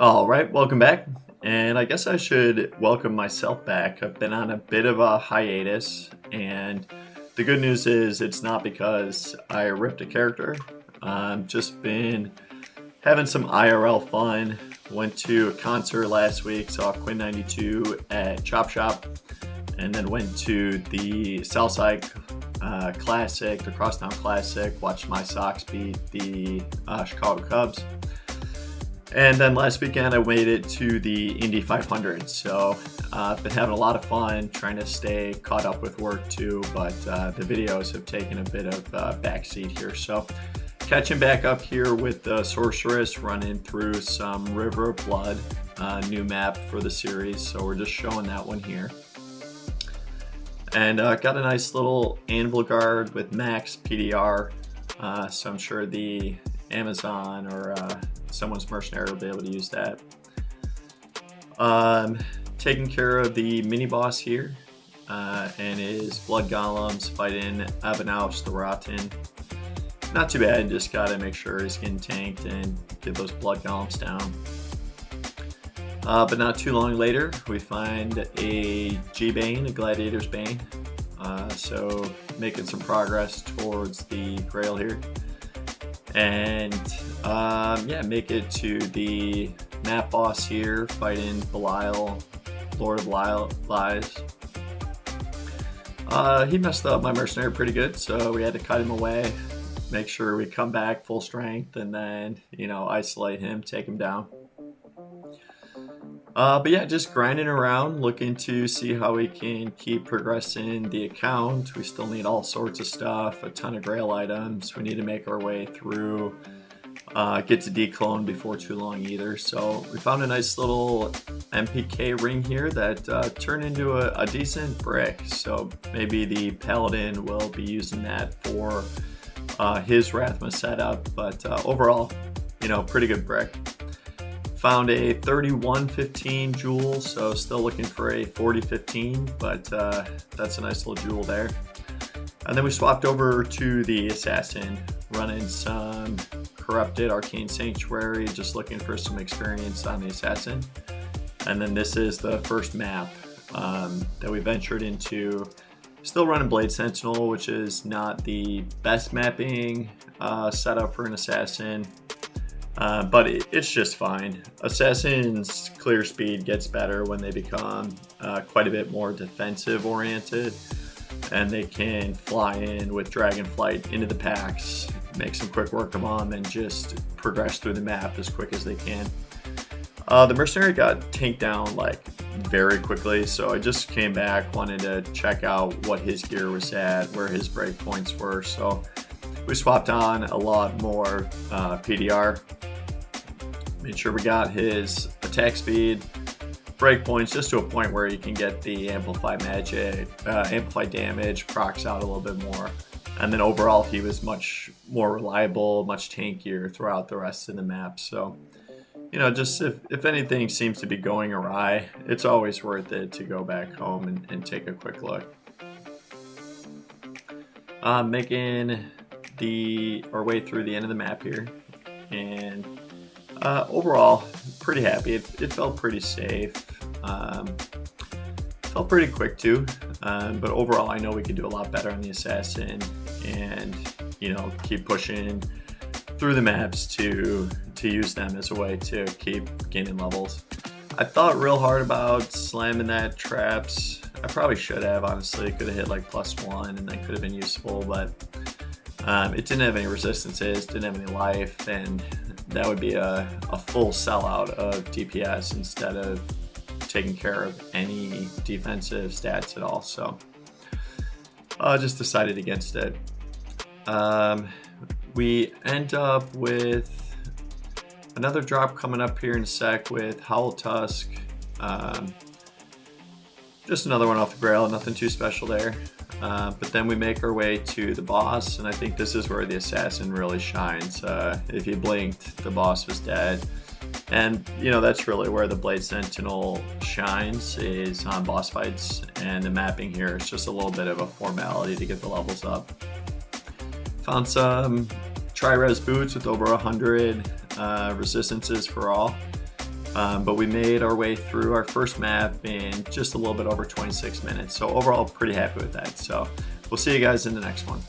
All right, welcome back. And I guess I should welcome myself back. I've been on a bit of a hiatus, and the good news is it's not because I ripped a character. I've just been having some IRL fun. Went to a concert last week, saw Quinn 92 at Chop Shop, and then went to the Southside Classic, the Crosstown Classic, watched my Sox beat the Chicago Cubs. And then last weekend I made it to the Indy 500, so I've been having a lot of fun trying to stay caught up with work too, but the videos have taken a bit of backseat here. So catching back up here with the Sorceress, running through some River of Blood, new map for the series, so we're just showing that one here. And got a nice little anvil guard with max PDR, so I'm sure the Amazon or someone's mercenary will be able to use that. Taking care of the mini boss here, and his blood golems fighting Abanaus the Rotten. Not too bad, just gotta make sure he's getting tanked and get those blood golems down. But not too long later, we find a G-Bane, a Gladiator's Bane. So making some progress towards the Grail here. And yeah, make it to the map boss here, fighting Belial, Lord of Lies. He messed up my mercenary pretty good, so we had to cut him away, make sure we come back full strength, and then, isolate him, take him down. But yeah, just grinding around, looking to see how we can keep progressing the account. We still need all sorts of stuff, a ton of Grail items. We need to make our way through, get to declone before too long either. So we found a nice little MPK ring here that turned into a decent brick. So maybe the Paladin will be using that for his Rathma setup. But overall, pretty good brick. Found a 3115 jewel, so still looking for a 4015, but that's a nice little jewel there. And then we swapped over to the Assassin, running some Corrupted Arcane Sanctuary, just looking for some experience on the Assassin. And then this is the first map that we ventured into. Still running Blade Sentinel, which is not the best mapping setup for an Assassin. But it's just fine. Assassin's clear speed gets better when they become quite a bit more defensive oriented, and they can fly in with Dragonflight into the packs, make some quick work of them, and just progress through the map as quick as they can. The Mercenary got tanked down like very quickly, so I just came back, wanted to check out what his gear was at, where his breakpoints were. So we swapped on a lot more PDR. Made sure we got his attack speed, breakpoints, just to a point where you can get the amplified damage, procs out a little bit more. And then overall, he was much more reliable, much tankier throughout the rest of the map. So, just if anything seems to be going awry, it's always worth it to go back home and take a quick look. Making our way through the end of the map here, and overall, pretty happy. It felt pretty safe. Felt pretty quick too. But overall, I know we could do a lot better on the Assassin, and keep pushing through the maps to use them as a way to keep gaining levels. I thought real hard about slamming that traps. I probably should have, honestly. Could have hit like +1 and that could have been useful, but it didn't have any resistances, didn't have any life, and that would be a full sellout of DPS instead of taking care of any defensive stats at all. So I just decided against it. We end up with another drop coming up here in a sec with Howl Tusk. Just another one off the Grail, nothing too special there. But then we make our way to the boss, and I think this is where the Assassin really shines. If you blinked, the boss was dead. And, that's really where the Blade Sentinel shines, is on boss fights. And the mapping here is just a little bit of a formality to get the levels up. Found some Tri-Res boots with over 100 resistances for all. But we made our way through our first map in just a little bit over 26 minutes. So overall, pretty happy with that. So we'll see you guys in the next one.